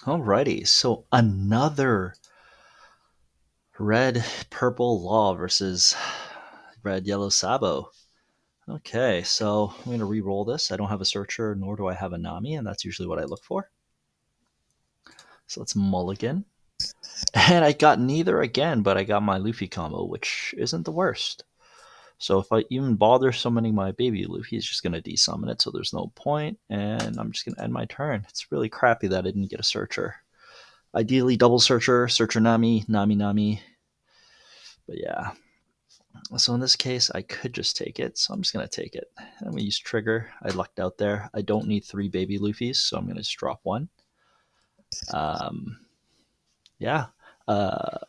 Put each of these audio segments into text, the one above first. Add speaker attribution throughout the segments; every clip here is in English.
Speaker 1: Alrighty, so another red purple law versus red yellow sabo. Okay, so I'm going to re-roll this. I don't have a searcher, nor do I have a Nami, and that's usually what I look for. So let's mulligan. And I got neither again, but I got my Luffy combo, which isn't the worst. So if I even bother summoning my baby Luffy, he's just going to desummon it, so there's no point, and I'm just going to end my turn. It's really crappy that I didn't get a searcher. Ideally, double searcher, searcher Nami, Nami Nami. But yeah, so in this case, I could just take it, so I'm just going to take it. I'm going to use trigger. I lucked out there. I don't need 3 baby Luffys, so I'm going to just drop 1. Um, yeah. Uh,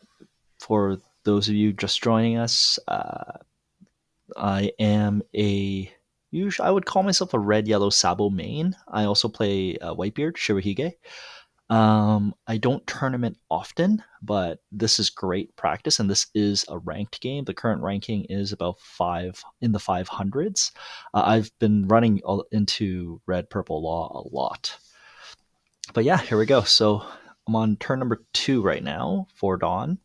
Speaker 1: for those of you just joining us, I am I would call myself a red yellow sabo main. I also play Whitebeard Shirohige. I don't tournament often, but this is great practice, and this is a ranked game. The current ranking is about 5 in the 500s. I've been running into red purple law a lot, but yeah, here we go. So I'm on turn number 2 right now for Dawn.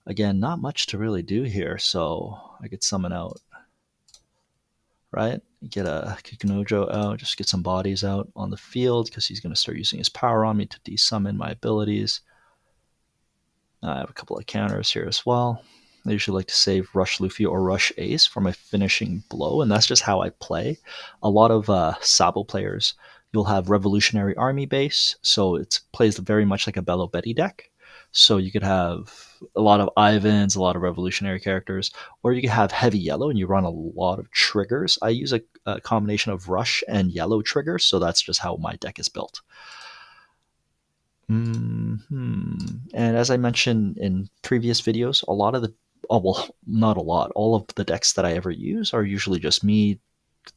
Speaker 1: Again, not much to really do here, so I could summon out, right? Get a Kikunojo out, just get some bodies out on the field because he's going to start using his power on me to desummon my abilities. I have a couple of counters here as well. I usually like to save Rush Luffy or Rush Ace for my finishing blow, and that's just how I play. A lot of Sabo players, you'll have Revolutionary Army base, so it plays very much like a Bello Betty deck. So you could have a lot of Ivans, a lot of revolutionary characters, or you could have heavy yellow and you run a lot of triggers. I use a combination of Rush and yellow triggers, so that's just how my deck is built. And as I mentioned in previous videos, a lot of the oh well, not a lot. All of the decks that I ever use are usually just me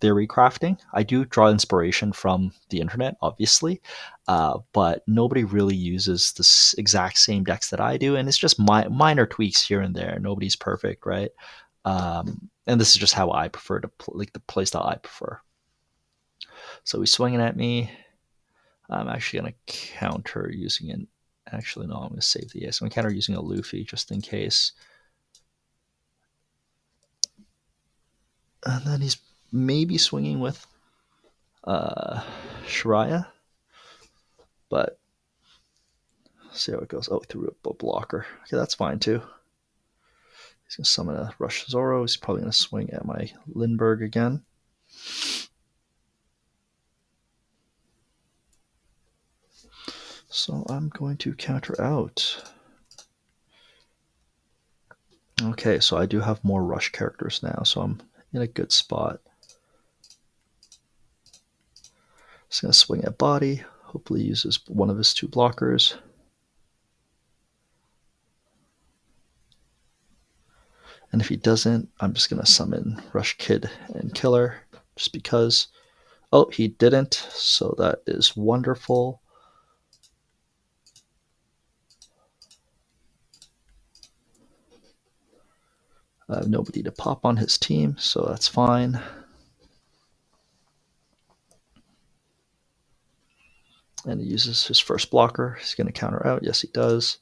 Speaker 1: theory crafting. I do draw inspiration from the internet, obviously, but nobody really uses the exact same decks that I do, and it's just minor tweaks here and there. Nobody's perfect, right? And this is just how I prefer to like the playstyle I prefer. So he's swinging at me. I'm actually going to counter using an. Actually, no, I'm going to save the ace. I'm going to counter using a Luffy just in case. And then he's maybe swinging with Shiraya, but see how it goes. Oh, through a blocker. Okay, that's fine too. He's going to summon a Rush Zoro. He's probably going to swing at my Lindbergh again. So I'm going to counter out. Okay, so I do have more Rush characters now, so I'm in a good spot. He's going to swing at body. Hopefully uses one of his 2 blockers. And if he doesn't, I'm just going to summon Rush Kid and Killer just because. Oh, he didn't, so that is wonderful. I have nobody to pop on his team, so that's fine. And he uses his first blocker. He's going to counter out. Yes, he does.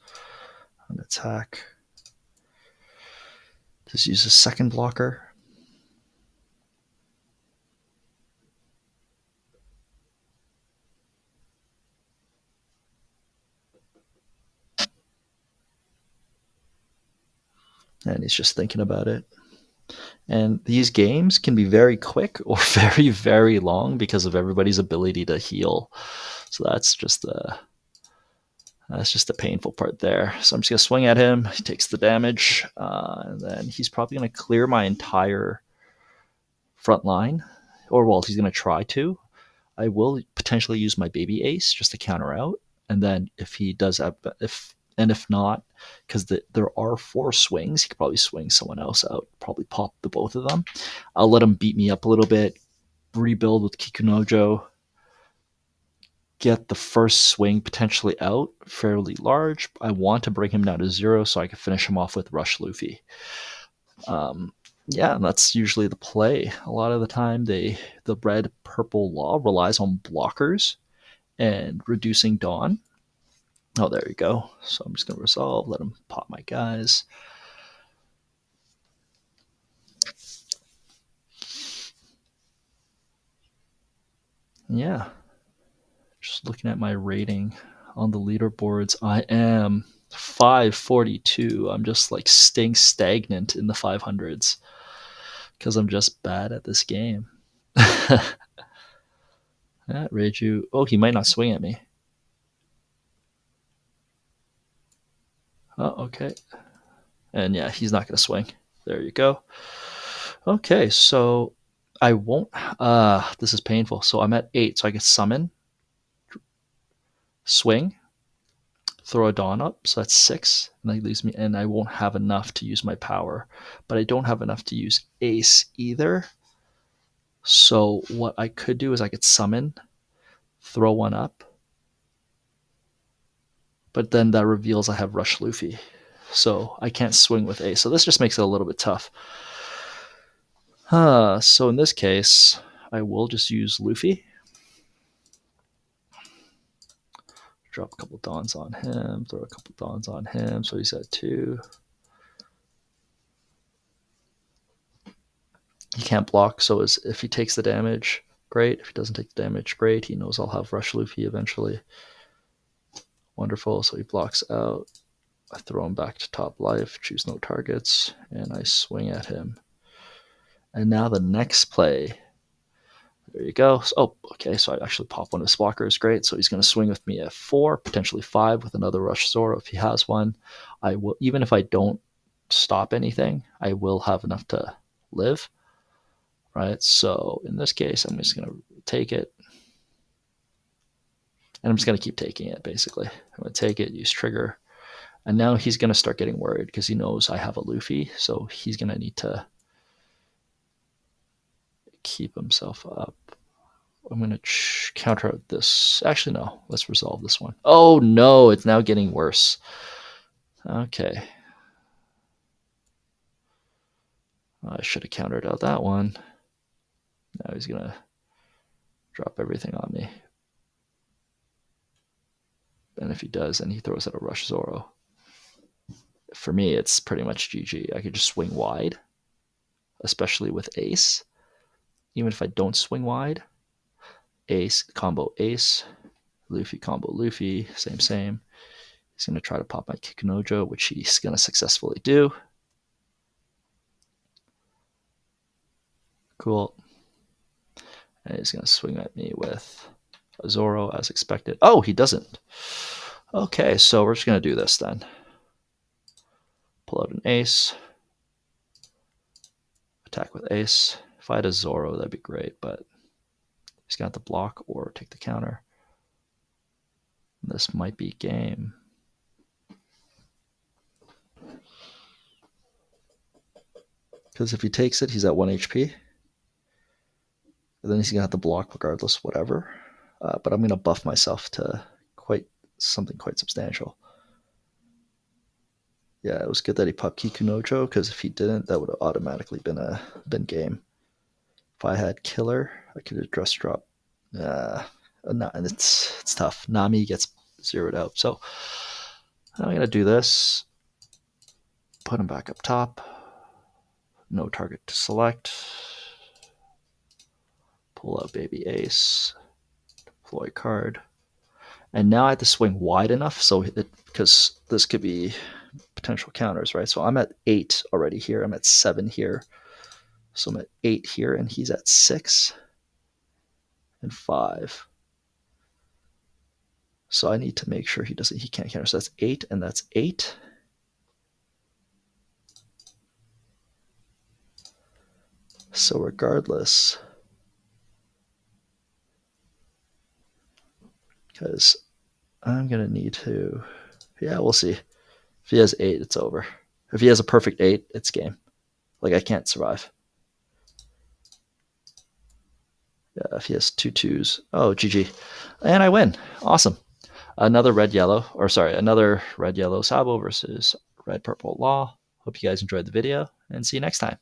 Speaker 1: An attack. Just use his second blocker. And he's just thinking about it. And these games can be very quick or very, very long because of everybody's ability to heal. So that's just the painful part there. So I'm just going to swing at him. He takes the damage. And then he's probably going to clear my entire front line. Or, well, he's going to try to. I will potentially use my baby ace just to counter out. And then if he does have, if not, because there are 4 swings, he could probably swing someone else out, probably pop the both of them. I'll let him beat me up a little bit, rebuild with Kikunojo, get the first swing potentially out fairly large. I want to bring him down to 0 so I can finish him off with Rush Luffy. Yeah, and that's usually the play. A lot of the time, the red purple law relies on blockers and reducing Dawn. Oh, there you go. So I'm just going to resolve, let him pop my guys. Yeah, just looking at my rating on the leaderboards, I am 542. I'm just like staying stagnant in the 500s because I'm just bad at this game. Yeah, Reiju. Oh, he might not swing at me. Oh, okay. And yeah, he's not going to swing. There you go. Okay, so I won't. This is painful. So I'm at 8, so I get summon, swing, throw a Dawn up, so that's 6, and that leaves me, and I won't have enough to use my power, but I don't have enough to use Ace either. So what I could do is I could summon, throw one up, but then that reveals I have Rush Luffy, so I can't swing with Ace. So this just makes it a little bit tough. So in this case, I will just use Luffy. Drop a couple Dawns on him, throw a couple Dawns on him, so he's at 2. He can't block, so if he takes the damage, great. If he doesn't take the damage, great. He knows I'll have Rush Luffy eventually. Wonderful, so he blocks out. I throw him back to top life, choose no targets, and I swing at him. And now the next play. There you go. Oh, okay, so I actually pop one of his blockers. Great. So he's going to swing with me at 4, potentially 5 with another Rush Zoro if he has one. I will, even if I don't stop anything, I will have enough to live. Right. So in this case, I'm just going to take it. And I'm just going to keep taking it, basically. I'm going to take it, use trigger. And now he's going to start getting worried because he knows I have a Luffy. So he's going to need to keep himself up. I'm going to counter out this. Actually, no. Let's resolve this one. Oh, no. It's now getting worse. Okay. I should have countered out that one. Now he's going to drop everything on me. And if he does, then he throws out a Rush Zoro. For me, it's pretty much GG. I could just swing wide, especially with Ace. Even if I don't swing wide, Ace, combo Ace, Luffy, combo Luffy, same. He's going to try to pop my Kikunojo, which he's going to successfully do. Cool. And he's going to swing at me with a Zoro as expected. Oh, he doesn't. Okay, so we're just going to do this then. Pull out an Ace. Attack with Ace. If I had a Zoro, that'd be great, but he's going to have to block or take the counter. This might be game. Because if he takes it, he's at 1 HP. And then he's going to have to block regardless, whatever. But I'm going to buff myself to something quite substantial. Yeah, it was good that he popped Kikunojo, because if he didn't, that would have automatically been game. If I had Killer, I could have dress drop. And it's tough. Nami gets zeroed out. So I'm going to do this. Put him back up top. No target to select. Pull out Baby Ace. Deploy card. And now I have to swing wide enough because this could be potential counters, right? So I'm at 8 already here. I'm at 7 here. So I'm at 8 here, and he's at 6 and 5. So I need to make sure he can't counter. So that's 8, and that's 8. So regardless, because I'm going to need to, yeah, we'll see. If he has 8, it's over. If he has a perfect 8, it's game. Like, I can't survive. Yeah, if he has 2 2s, oh, GG. And I win. Awesome. Another red yellow SABO versus red purple law. Hope you guys enjoyed the video, and see you next time.